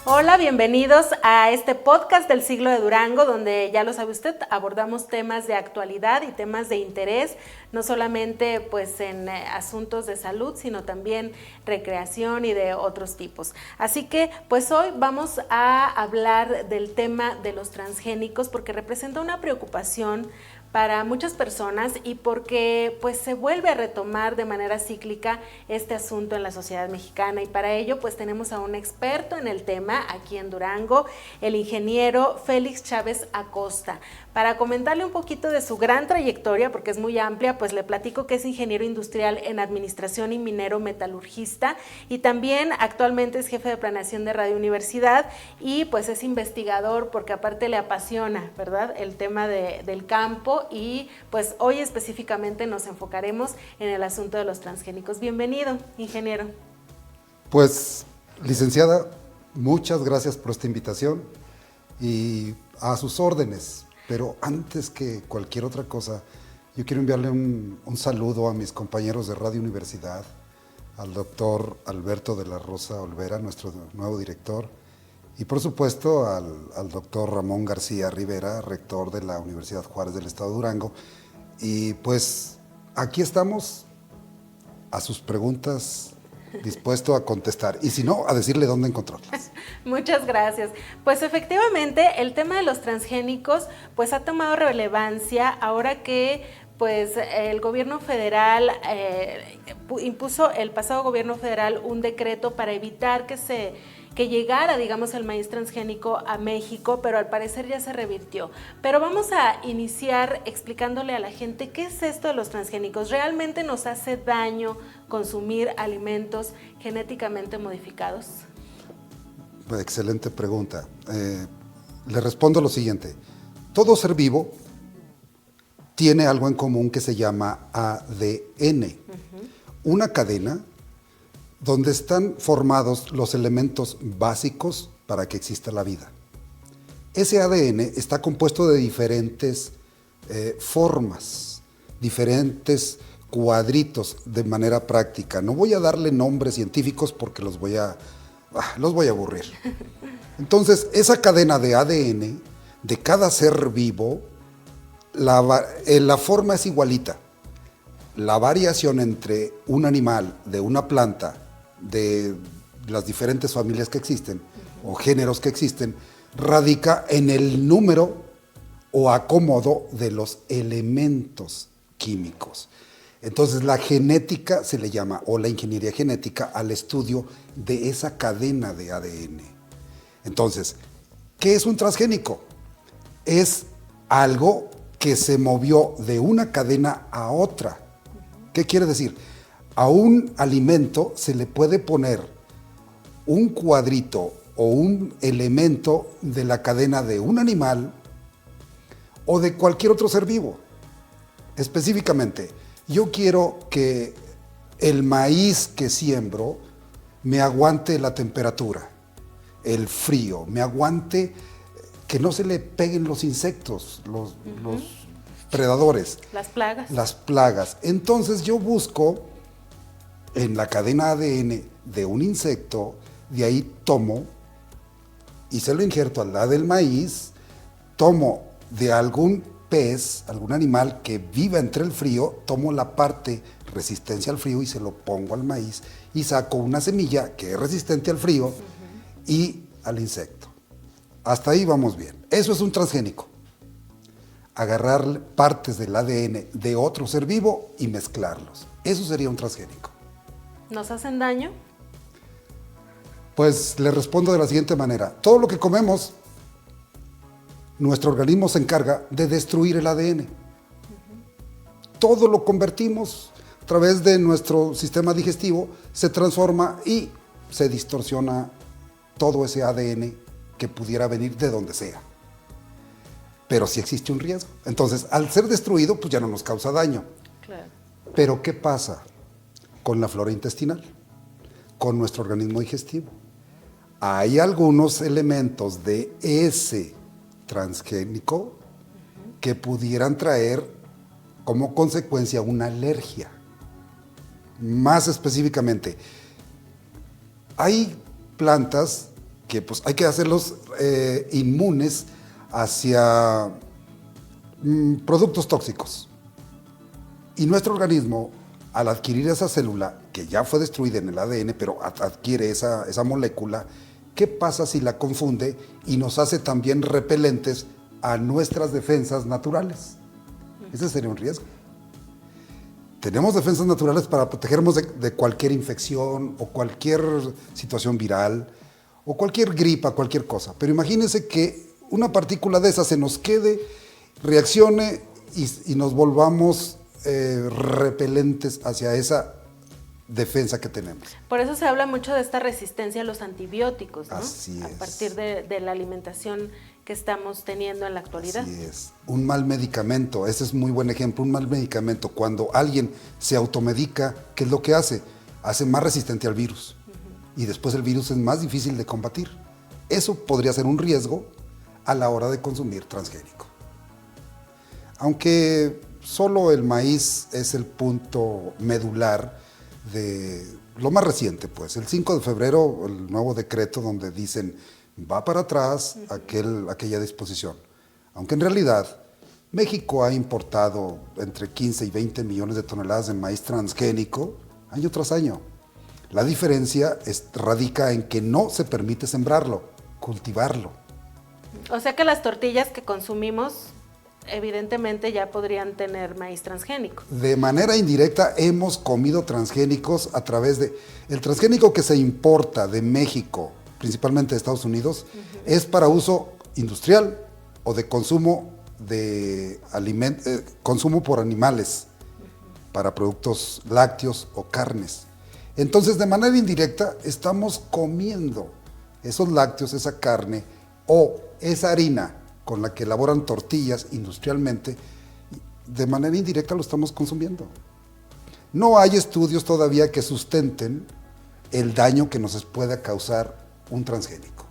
Hola, bienvenidos a este podcast del siglo de Durango, donde ya lo sabe usted, abordamos temas de actualidad y temas de interés, no solamente pues en asuntos de salud, sino también recreación y de otros tipos. Así que pues hoy vamos a hablar del tema de los transgénicos porque representa una preocupación para muchas personas y porque pues se vuelve a retomar de manera cíclica este asunto en la sociedad mexicana, y para ello pues tenemos a un experto en el tema aquí en Durango, el ingeniero Félix Chávez Acosta. Para comentarle un poquito de su gran trayectoria, porque es muy amplia, pues le platico que es ingeniero industrial en administración y minero metalurgista, y también actualmente es jefe de planeación de Radio Universidad, y pues es investigador porque aparte le apasiona, ¿verdad?, el tema del campo, y pues hoy específicamente nos enfocaremos en el asunto de los transgénicos. Bienvenido, ingeniero. Pues, licenciada, muchas gracias por esta invitación y a sus órdenes. Pero antes que cualquier otra cosa, yo quiero enviarle un saludo a mis compañeros de Radio Universidad, al doctor Alberto de la Rosa Olvera, nuestro nuevo director, y por supuesto al doctor Ramón García Rivera, rector de la Universidad Juárez del Estado de Durango. Y pues aquí estamos a sus preguntas, dispuesto a contestar, y si no, a decirle dónde encontrarlas. Muchas gracias. Pues efectivamente el tema de los transgénicos pues ha tomado relevancia ahora que pues el gobierno federal impuso, el pasado gobierno federal, un decreto para evitar que llegara, digamos, el maíz transgénico a México, pero al parecer ya se revirtió. Pero vamos a iniciar explicándole a la gente qué es esto de los transgénicos. ¿Realmente nos hace daño consumir alimentos genéticamente modificados? Excelente pregunta. Le respondo lo siguiente. Todo ser vivo tiene algo en común que se llama ADN. Una cadena donde están formados los elementos básicos para que exista la vida. Ese ADN está compuesto de diferentes formas, diferentes cuadritos de manera práctica. No voy a darle nombres científicos porque los voy a aburrir. Entonces, esa cadena de ADN de cada ser vivo, la forma es igualita. La variación entre un animal, de una planta, de las diferentes familias que existen o géneros que existen, radica en el número o acomodo de los elementos químicos. Entonces la genética se le llama, o la ingeniería genética, al estudio de esa cadena de ADN. Entonces, ¿qué es un transgénico? Es algo que se movió de una cadena a otra. ¿Qué quiere decir? A un alimento se le puede poner un cuadrito o un elemento de la cadena de un animal o de cualquier otro ser vivo. Específicamente, yo quiero que el maíz que siembro me aguante la temperatura, el frío, me aguante que no se le peguen los insectos, los predadores. Las plagas. Entonces yo busco en la cadena ADN de un insecto, de ahí tomo y se lo injerto al lado del maíz, tomo de algún pez, algún animal que viva entre el frío, tomo la parte resistencia al frío y se lo pongo al maíz y saco una semilla que es resistente al frío y al insecto. Hasta ahí vamos bien. Eso es un transgénico. Agarrar partes del ADN de otro ser vivo y mezclarlos. Eso sería un transgénico. ¿Nos hacen daño? Pues le respondo de la siguiente manera. Todo lo que comemos, nuestro organismo se encarga de destruir el ADN. Todo lo convertimos a través de nuestro sistema digestivo, se transforma y se distorsiona todo ese ADN que pudiera venir de donde sea. Pero sí existe un riesgo. Entonces, al ser destruido, pues ya no nos causa daño. Claro. Pero ¿qué pasa con la flora intestinal? Con nuestro organismo digestivo. Hay algunos elementos de ese transgénico que pudieran traer como consecuencia una alergia. Más específicamente, hay plantas que pues hay que hacerlos inmunes hacia productos tóxicos. Y nuestro organismo, al adquirir esa célula, que ya fue destruida en el ADN, pero adquiere esa molécula, ¿qué pasa si la confunde y nos hace también repelentes a nuestras defensas naturales? Ese sería un riesgo. Tenemos defensas naturales para protegernos de cualquier infección o cualquier situación viral o cualquier gripa, cualquier cosa. Pero imagínense que una partícula de esa se nos quede, reaccione y nos volvamos repelentes hacia esa defensa que tenemos. Por eso se habla mucho de esta resistencia a los antibióticos, ¿no? Así es. A partir de la alimentación que estamos teniendo en la actualidad. Así es. Un mal medicamento, ese es muy buen ejemplo, un mal medicamento. Cuando alguien se automedica, ¿qué es lo que hace? Hace más resistente al virus. Y después el virus es más difícil de combatir. Eso podría ser un riesgo a la hora de consumir transgénico. Aunque solo el maíz es el punto medular de lo más reciente, pues. El 5 de febrero, el nuevo decreto donde dicen va para atrás aquella disposición. Aunque en realidad México ha importado entre 15 y 20 millones de toneladas de maíz transgénico año tras año. La diferencia radica en que no se permite sembrarlo, cultivarlo. O sea que las tortillas que consumimos evidentemente ya podrían tener maíz transgénico. De manera indirecta hemos comido transgénicos a través de... El transgénico que se importa de México, principalmente de Estados Unidos, es para uso industrial o de consumo consumo por animales, para productos lácteos o carnes. Entonces, de manera indirecta, estamos comiendo esos lácteos, esa carne o esa harina con la que elaboran tortillas industrialmente, de manera indirecta lo estamos consumiendo. No hay estudios todavía que sustenten el daño que nos pueda causar un transgénico.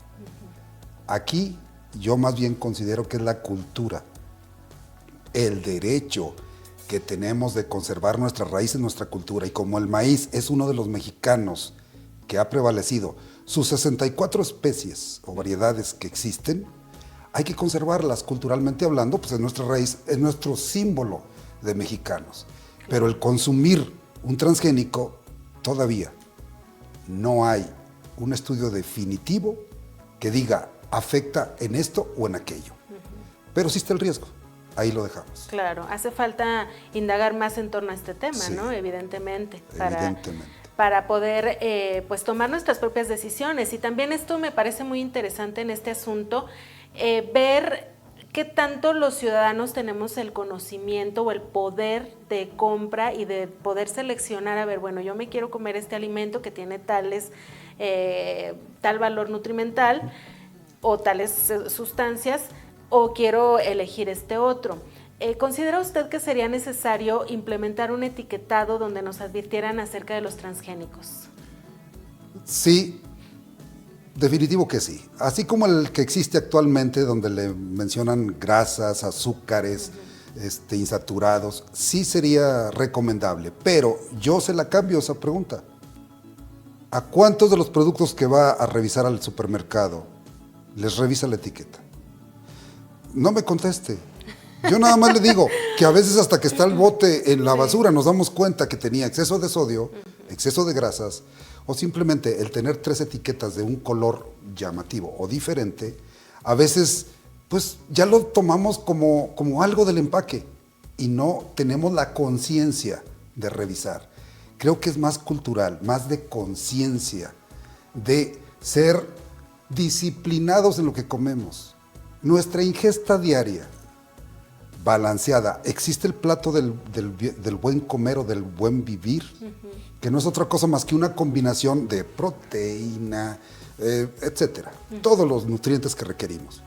Aquí yo más bien considero que es la cultura, el derecho que tenemos de conservar nuestras raíces, nuestra cultura, y como el maíz es uno de los mexicanos que ha prevalecido, sus 64 especies o variedades que existen, hay que conservarlas culturalmente hablando, pues es nuestra raíz, es nuestro símbolo de mexicanos. Pero el consumir un transgénico, todavía no hay un estudio definitivo que diga afecta en esto o en aquello. Pero sí está el riesgo, ahí lo dejamos. Claro, hace falta indagar más en torno a este tema, sí, ¿no? Evidentemente. Para poder pues tomar nuestras propias decisiones. Y también esto me parece muy interesante en este asunto, ver qué tanto los ciudadanos tenemos el conocimiento o el poder de compra y de poder seleccionar, a ver, bueno, yo me quiero comer este alimento que tiene tal valor nutrimental o tales sustancias, o quiero elegir este otro. ¿Considera usted que sería necesario implementar un etiquetado donde nos advirtieran acerca de los transgénicos? Sí, definitivo que sí. Así como el que existe actualmente, donde le mencionan grasas, azúcares, insaturados, sí sería recomendable. Pero yo se la cambio esa pregunta. ¿A cuántos de los productos que va a revisar al supermercado les revisa la etiqueta? No me conteste. Yo nada más le digo que a veces hasta que está el bote en la basura nos damos cuenta que tenía exceso de sodio, exceso de grasas, o simplemente el tener 3 etiquetas de un color llamativo o diferente, a veces pues ya lo tomamos como algo del empaque y no tenemos la conciencia de revisar. Creo que es más cultural, más de conciencia, de ser disciplinados en lo que comemos. Nuestra ingesta diaria, balanceada. Existe el plato del buen comer o del buen vivir, que no es otra cosa más que una combinación de proteína, etcétera. Todos los nutrientes que requerimos.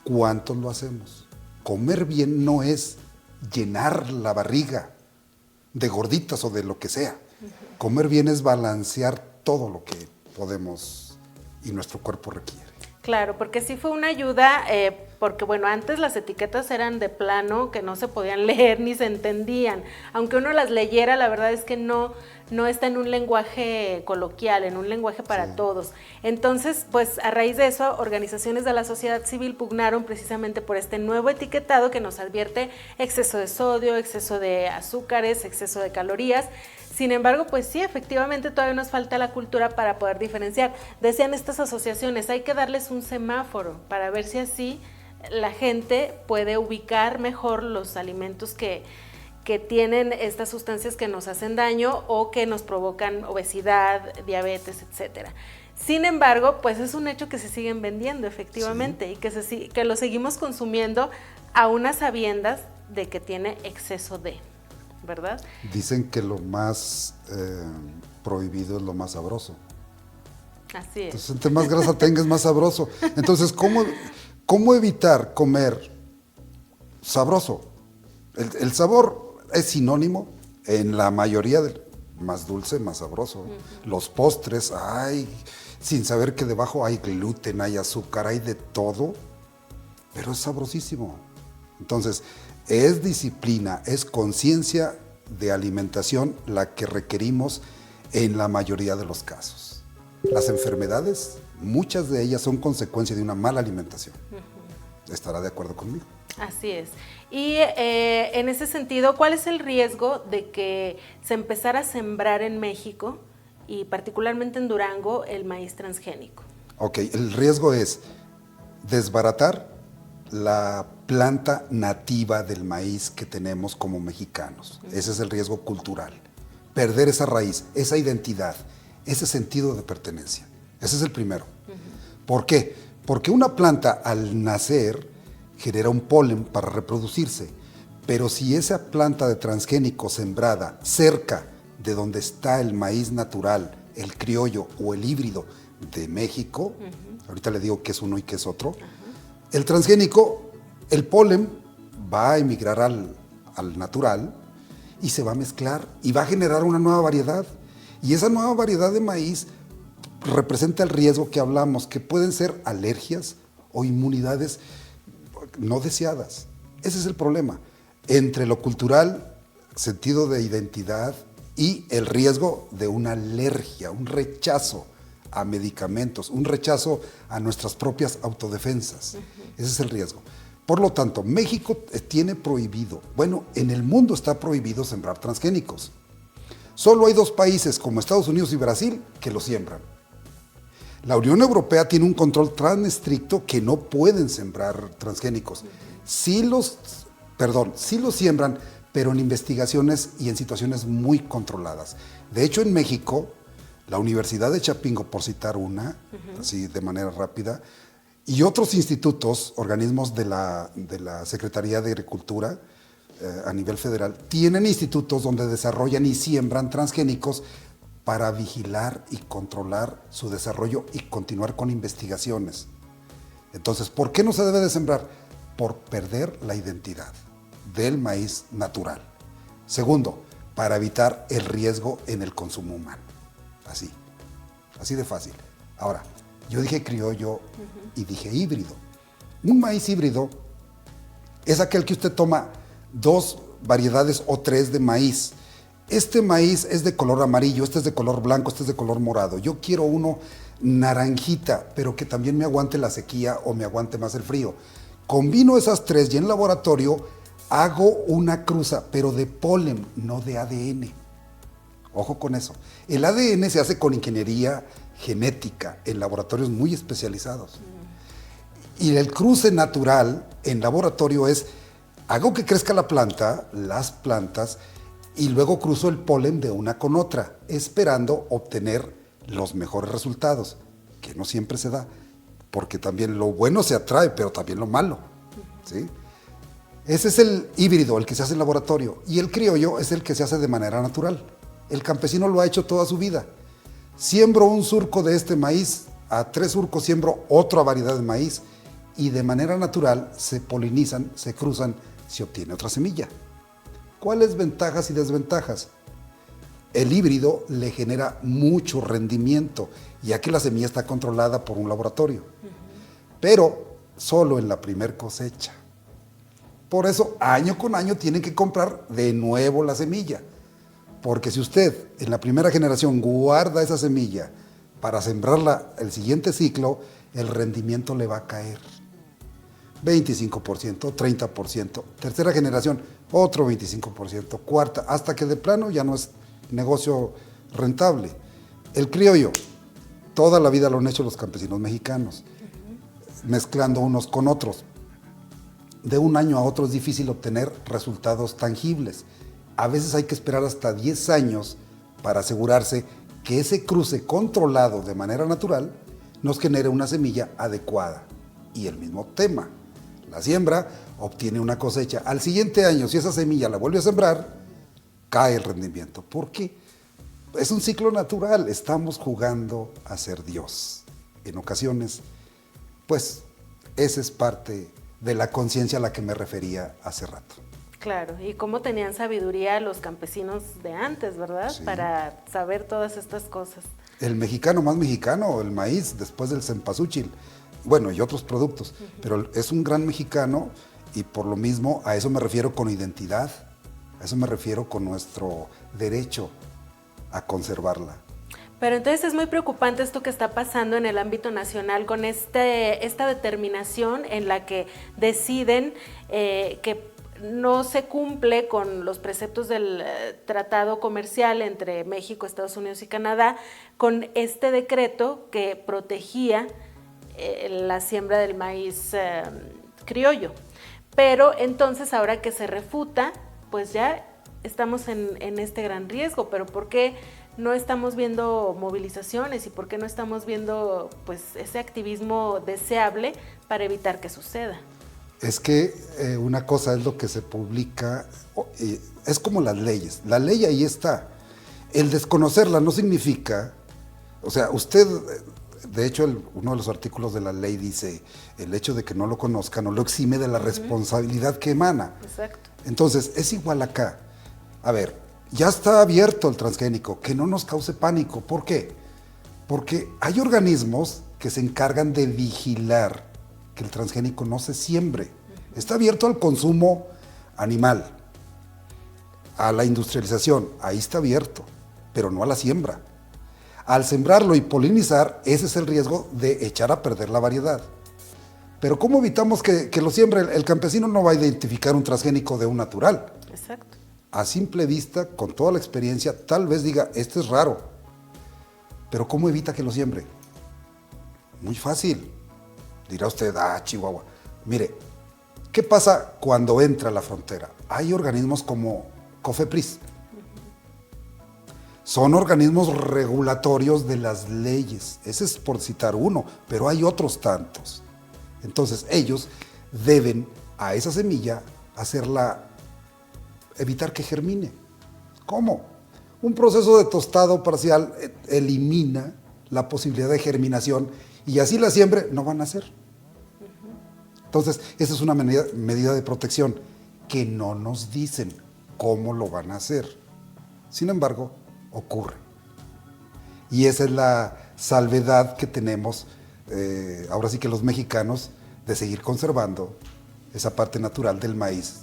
¿Cuántos lo hacemos? Comer bien no es llenar la barriga de gorditas o de lo que sea. Comer bien es balancear todo lo que podemos y nuestro cuerpo requiere. Claro, porque sí fue una ayuda porque bueno, antes las etiquetas eran de plano que no se podían leer ni se entendían. Aunque uno las leyera, la verdad es que no está en un lenguaje coloquial, en un lenguaje para todos. Entonces, pues a raíz de eso, organizaciones de la sociedad civil pugnaron precisamente por este nuevo etiquetado que nos advierte exceso de sodio, exceso de azúcares, exceso de calorías. Sin embargo, pues sí, efectivamente todavía nos falta la cultura para poder diferenciar. Decían estas asociaciones, hay que darles un semáforo para ver si así la gente puede ubicar mejor los alimentos que tienen estas sustancias que nos hacen daño o que nos provocan obesidad, diabetes, etcétera. Sin embargo, pues es un hecho que se siguen vendiendo efectivamente y que lo seguimos consumiendo a unas sabiendas de que tiene exceso de, ¿verdad? Dicen que lo más prohibido es lo más sabroso. Así es. Entonces, entre más grasa tengas, más sabroso. Entonces, ¿cómo evitar comer sabroso? El sabor es sinónimo en la mayoría del más dulce, más sabroso. Los postres, sin saber que debajo hay gluten, hay azúcar, hay de todo, pero es sabrosísimo. Entonces, es disciplina, es conciencia de alimentación la que requerimos en la mayoría de los casos. Las enfermedades, muchas de ellas son consecuencia de una mala alimentación. ¿Estará de acuerdo conmigo? Así es. Y en ese sentido, ¿cuál es el riesgo de que se empezara a sembrar en México y particularmente en Durango el maíz transgénico? Ok, el riesgo es desbaratar la planta nativa del maíz que tenemos como mexicanos. Ese es el riesgo cultural. Perder esa raíz, esa identidad, ese sentido de pertenencia. Ese es el primero. ¿Por qué? Porque una planta al nacer genera un polen para reproducirse, pero si esa planta de transgénico sembrada cerca de donde está el maíz natural, el criollo o el híbrido de México, ahorita le digo qué es uno y qué es otro, el transgénico, el polen va a emigrar al natural y se va a mezclar y va a generar una nueva variedad. Y esa nueva variedad de maíz representa el riesgo que hablamos, que pueden ser alergias o inmunidades no deseadas. Ese es el problema. Entre lo cultural, sentido de identidad y el riesgo de una alergia, un rechazo a medicamentos, un rechazo a nuestras propias autodefensas. Ese es el riesgo. Por lo tanto, México tiene prohibido, en el mundo está prohibido sembrar transgénicos. Solo hay 2 países como Estados Unidos y Brasil que lo siembran. La Unión Europea tiene un control tan estricto que no pueden sembrar transgénicos. Sí los siembran, pero en investigaciones y en situaciones muy controladas. De hecho, en México, la Universidad de Chapingo, por citar una, así de manera rápida, y otros institutos, organismos de la Secretaría de Agricultura a nivel federal, tienen institutos donde desarrollan y siembran transgénicos para vigilar y controlar su desarrollo y continuar con investigaciones. Entonces, ¿por qué no se debe de sembrar? Por perder la identidad del maíz natural. Segundo, para evitar el riesgo en el consumo humano. Así de fácil. Ahora, yo dije criollo y dije híbrido. Un maíz híbrido es aquel que usted toma 2 variedades o 3 de maíz. Este maíz es de color amarillo, este es de color blanco, este es de color morado. Yo quiero uno naranjita, pero que también me aguante la sequía o me aguante más el frío. Combino esas 3 y en laboratorio hago una cruza, pero de polen, no de ADN. Ojo con eso. El ADN se hace con ingeniería genética en laboratorios muy especializados. Y el cruce natural en laboratorio es, hago que crezca la planta, las plantas, y luego cruzo el polen de una con otra, esperando obtener los mejores resultados, que no siempre se da, porque también lo bueno se atrae, pero también lo malo, ¿sí? Ese es el híbrido, el que se hace en laboratorio, y el criollo es el que se hace de manera natural. El campesino lo ha hecho toda su vida. Siembro un surco de este maíz, a 3 surcos siembro otra variedad de maíz, y de manera natural se polinizan, se cruzan, se obtiene otra semilla. ¿Cuáles ventajas y desventajas? El híbrido le genera mucho rendimiento, ya que la semilla está controlada por un laboratorio. Pero solo en la primer cosecha. Por eso, año con año tienen que comprar de nuevo la semilla. Porque si usted en la primera generación guarda esa semilla para sembrarla el siguiente ciclo, el rendimiento le va a caer. 25%, 30%. Tercera generación, otro 25%. Cuarta, hasta que de plano ya no es negocio rentable. El criollo, toda la vida lo han hecho los campesinos mexicanos, mezclando unos con otros. De un año a otro es difícil obtener resultados tangibles. A veces hay que esperar hasta 10 años para asegurarse que ese cruce controlado de manera natural nos genere una semilla adecuada. Y el mismo tema, la siembra obtiene una cosecha. Al siguiente año, si esa semilla la vuelve a sembrar, cae el rendimiento. ¿Por qué? Es un ciclo natural, estamos jugando a ser Dios. En ocasiones, pues, esa es parte de la conciencia a la que me refería hace rato. Claro, y cómo tenían sabiduría los campesinos de antes, ¿verdad? Sí. Para saber todas estas cosas. El mexicano más mexicano, el maíz, después del cempasúchil, bueno, y otros productos, pero es un gran mexicano y por lo mismo a eso me refiero con identidad, a eso me refiero con nuestro derecho a conservarla. Pero entonces es muy preocupante esto que está pasando en el ámbito nacional con esta determinación en la que deciden que no se cumple con los preceptos del tratado comercial entre México, Estados Unidos y Canadá, con este decreto que protegía la siembra del maíz criollo. Pero entonces ahora que se refuta, pues ya estamos en este gran riesgo. Pero ¿por qué no estamos viendo movilizaciones y por qué no estamos viendo pues ese activismo deseable para evitar que suceda? Es que una cosa es lo que se publica, es como las leyes. La ley ahí está. El desconocerla no significa, o sea, usted, de hecho, uno de los artículos de la ley dice, el hecho de que no lo conozca no lo exime de la responsabilidad que emana. Exacto. Entonces, es igual acá. A ver, ya está abierto el transgénico, que no nos cause pánico. ¿Por qué? Porque hay organismos que se encargan de vigilar que el transgénico no se siembre. Está abierto al consumo animal, a la industrialización, ahí está abierto, pero no a la siembra. Al sembrarlo y polinizar, ese es el riesgo de echar a perder la variedad. Pero ¿cómo evitamos que lo siembre? El campesino no va a identificar un transgénico de un natural. Exacto. A simple vista, con toda la experiencia, tal vez diga, este es raro. Pero ¿cómo evita que lo siembre? Muy fácil. Dirá usted, Chihuahua. Mire, ¿qué pasa cuando entra a la frontera? Hay organismos como COFEPRIS. Son organismos regulatorios de las leyes. Ese es por citar uno, pero hay otros tantos. Entonces, ellos deben a esa semilla evitar que germine. ¿Cómo? Un proceso de tostado parcial elimina la posibilidad de germinación y así la siembre no van a hacer. Entonces, esa es una medida de protección que no nos dicen cómo lo van a hacer. Sin embargo, ocurre. Y esa es la salvedad que tenemos, ahora sí que los mexicanos, de seguir conservando esa parte natural del maíz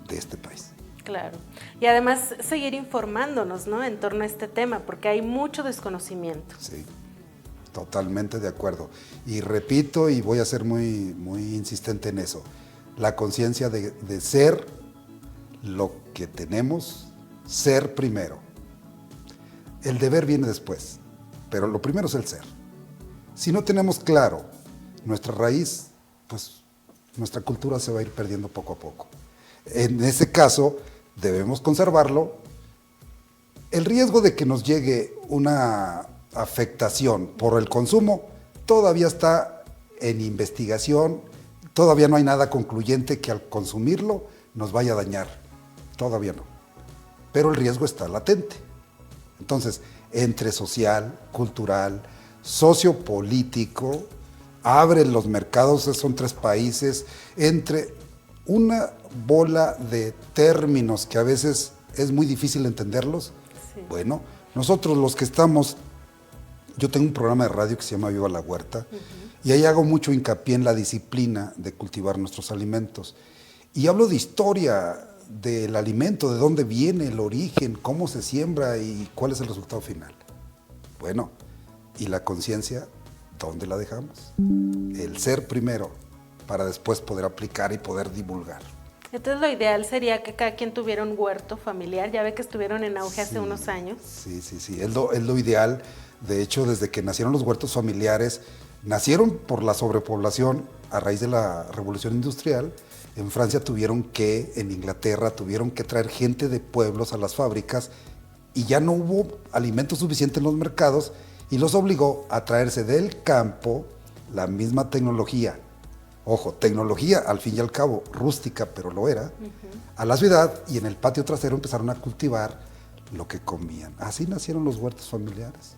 de este país. Claro. Y además seguir informándonos, ¿no?, en torno a este tema, porque hay mucho desconocimiento. Sí. Totalmente de acuerdo. Y repito, y voy a ser muy, muy insistente en eso, la conciencia de ser lo que tenemos, ser primero. El deber viene después, pero lo primero es el ser. Si no tenemos claro nuestra raíz, pues nuestra cultura se va a ir perdiendo poco a poco. En ese caso, debemos conservarlo. El riesgo de que nos llegue una afectación por el consumo todavía está en investigación, todavía no hay nada concluyente que al consumirlo nos vaya a dañar, todavía no, pero el riesgo está latente. Entonces, entre social, cultural, sociopolítico, abren los mercados, son 3 países, entre una bola de términos que a veces es muy difícil entenderlos. Sí. Bueno, nosotros los que estamos, yo tengo un programa de radio que se llama Viva la Huerta, Y ahí hago mucho hincapié en la disciplina de cultivar nuestros alimentos. Y hablo de historia del alimento, de dónde viene el origen, cómo se siembra y cuál es el resultado final. Bueno, ¿y la conciencia dónde la dejamos? El ser primero, para después poder aplicar y poder divulgar. Entonces lo ideal sería que cada quien tuviera un huerto familiar. Ya ve que estuvieron en auge hace unos años. Sí, es lo ideal. De hecho, desde que nacieron los huertos familiares, nacieron por la sobrepoblación a raíz de la Revolución Industrial. En Francia en Inglaterra tuvieron que traer gente de pueblos a las fábricas y ya no hubo alimento suficiente en los mercados y los obligó a traerse del campo la misma tecnología. Ojo, tecnología al fin y al cabo rústica, pero lo era, a la ciudad, y en el patio trasero empezaron a cultivar lo que comían. Así nacieron los huertos familiares.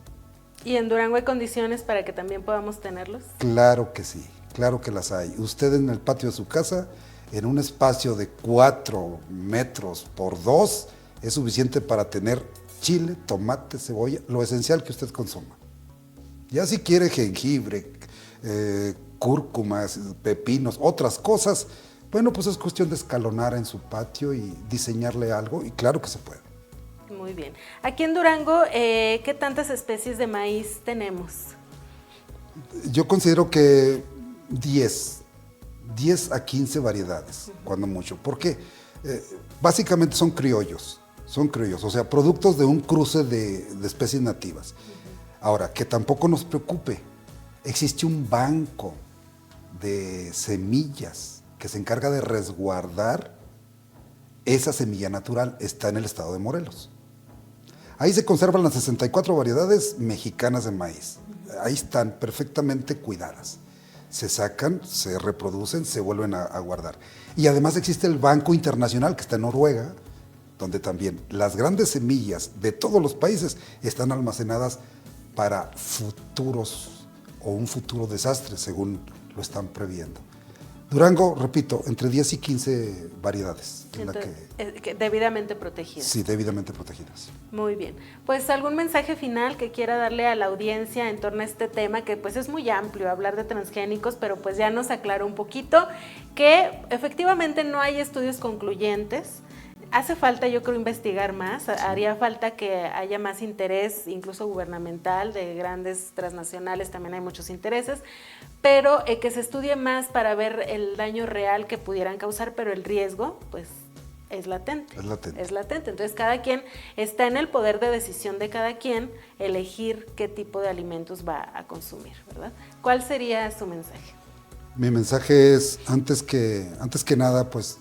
¿Y en Durango hay condiciones para que también podamos tenerlos? Claro que sí, claro que las hay. Usted en el patio de su casa, en un espacio de 4 metros por 2, es suficiente para tener chile, tomate, cebolla, lo esencial que usted consuma. Ya si quiere jengibre, cúrcumas, pepinos, otras cosas, bueno, pues es cuestión de escalonar en su patio y diseñarle algo, y claro que se puede. Muy bien. Aquí en Durango, ¿qué tantas especies de maíz tenemos? Yo considero que 10 a 15 variedades, cuando mucho. ¿Por qué? Básicamente son criollos, o sea, productos de un cruce de especies nativas. Ahora, que tampoco nos preocupe, existe un banco de semillas que se encarga de resguardar esa semilla natural, está en el estado de Morelos. Ahí se conservan las 64 variedades mexicanas de maíz. Ahí están perfectamente cuidadas. Se sacan, se reproducen, se vuelven a guardar. Y además existe el Banco Internacional que está en Noruega, donde también las grandes semillas de todos los países están almacenadas para futuros o un futuro desastre, según lo están previendo. Durango, repito, entre 10 y 15 variedades. Debidamente protegidas. Sí, debidamente protegidas. Muy bien. Pues algún mensaje final que quiera darle a la audiencia en torno a este tema, que pues es muy amplio hablar de transgénicos, pero pues ya nos aclaró un poquito que efectivamente no hay estudios concluyentes. Hace falta, yo creo, investigar más, haría falta que haya más interés, incluso gubernamental, de grandes transnacionales, también hay muchos intereses, pero que se estudie más para ver el daño real que pudieran causar, pero el riesgo, pues, es latente. Es latente. Entonces, cada quien está en el poder de decisión de cada quien elegir qué tipo de alimentos va a consumir, ¿verdad? ¿Cuál sería su mensaje? Mi mensaje es, antes que nada, pues,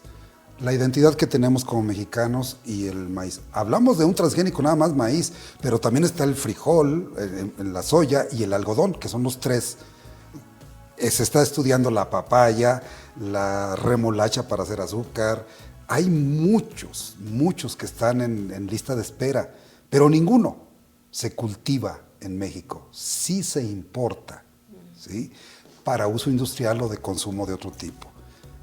la identidad que tenemos como mexicanos y el maíz. Hablamos de un transgénico nada más maíz, pero también está el frijol, la soya y el algodón, que son los tres. Se está estudiando la papaya, la remolacha para hacer azúcar. Hay muchos que están en lista de espera, pero ninguno se cultiva en México. Sí se importa, ¿sí? Para uso industrial o de consumo de otro tipo.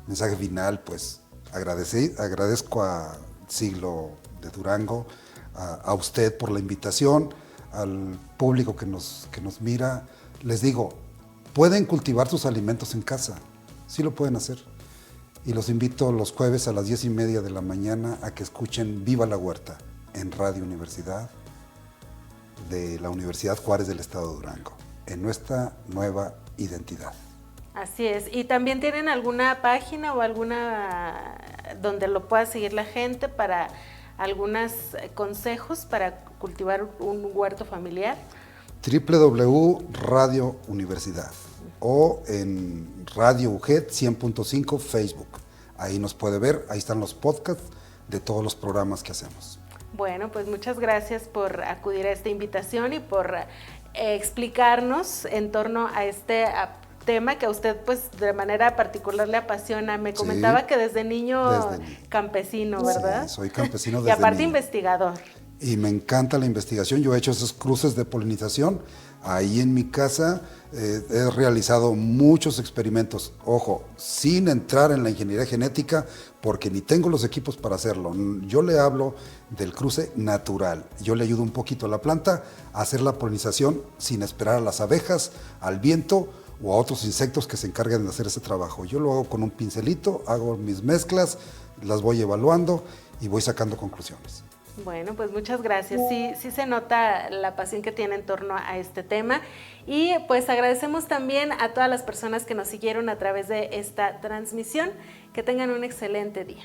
Mensaje final, pues, agradezco a Siglo de Durango, a usted por la invitación, al público que nos mira. Les digo, pueden cultivar sus alimentos en casa, sí lo pueden hacer. Y los invito los jueves a las 10:30 de la mañana a que escuchen Viva la Huerta en Radio Universidad de la Universidad Juárez del Estado de Durango, en nuestra nueva identidad. Así es. ¿Y también tienen alguna página o alguna donde lo pueda seguir la gente para algunos consejos para cultivar un huerto familiar? www.radio Universidad o en Radio UGED 100.5 Facebook. Ahí nos puede ver, ahí están los podcasts de todos los programas que hacemos. Bueno, pues muchas gracias por acudir a esta invitación y por explicarnos en torno a este tema que a usted pues de manera particular le apasiona. Me comentaba que desde niño campesino, ¿verdad? Sí, soy campesino desde niño. Y aparte niño. Investigador. Y me encanta la investigación. Yo he hecho esos cruces de polinización. Ahí en mi casa he realizado muchos experimentos. Ojo, sin entrar en la ingeniería genética, porque ni tengo los equipos para hacerlo. Yo le hablo del cruce natural. Yo le ayudo un poquito a la planta a hacer la polinización sin esperar a las abejas, al viento o a otros insectos que se encarguen de hacer ese trabajo. Yo lo hago con un pincelito, hago mis mezclas, las voy evaluando y voy sacando conclusiones. Bueno, pues muchas gracias. Sí se nota la pasión que tiene en torno a este tema y pues agradecemos también a todas las personas que nos siguieron a través de esta transmisión. Que tengan un excelente día.